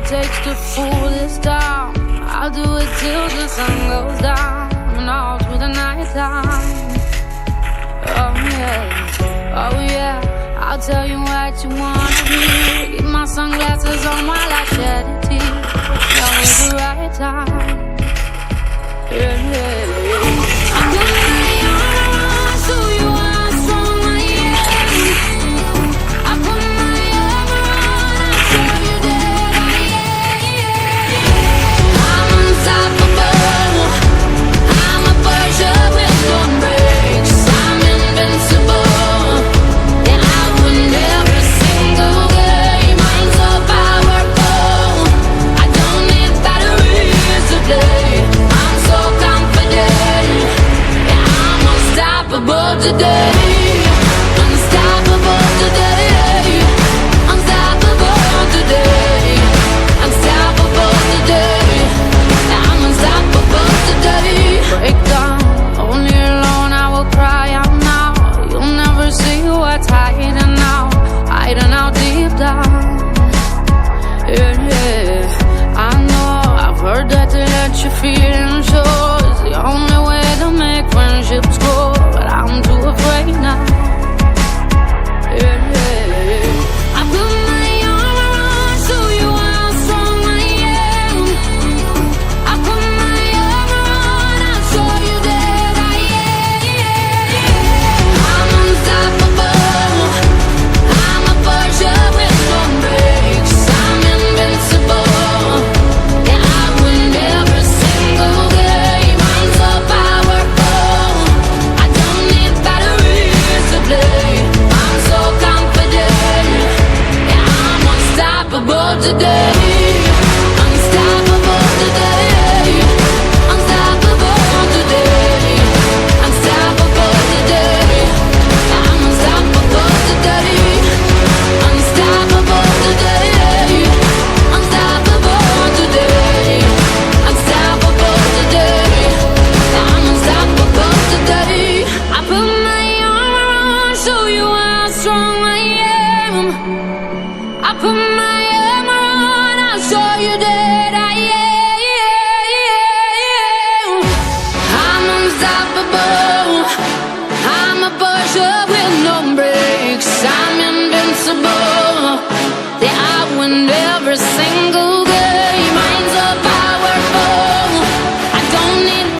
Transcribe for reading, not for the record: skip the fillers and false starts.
it takes to fool this town. I'll do it till the sun goes down and all through the night time. Oh yeah, oh yeah, I'll tell you what you wanna hear. Keep my sunglasses on while I shed a tear. Now is the right time. Yeah, yeah, yeah. I'm gonna lay on, show you how strong I am. I put my armor on, I'll show you that I am. I'm unstoppable. I'm a Persia with no brakes. I'm invincible. Yeah, I win every single game. I'm so powerful. I don't need batteries to play. I'm so confident. Yeah, I'm unstoppable today. Unstoppable today. Unstoppable today. Unstoppable today. Yeah, I'm unstoppable today. Break down, only alone I will cry out now. You'll never see what's hiding out deep down. Yeah, yeah, I know, I've heard that to let your feelings show is the only way to make friendships grow, but I'm too afraid now. Yeah, yeah, yeah. I put my armor on, show you how strong I am. I put my armor on, I'll show you that I am. I'm unstoppable. I'm a Persia with no brakes. I'm invincible. Yeah, I win every single game. I'm so powerful. I don't need batteries to play. I'm so confident. Yeah, I'm unstoppable today. Unstoppable today. Unstoppable today. Unstoppable today. I'm unstoppable today. Unstoppable today. Unstoppable today. Unstoppable today. I'm unstoppable today. I put my armor on, show you how strong I am. I put my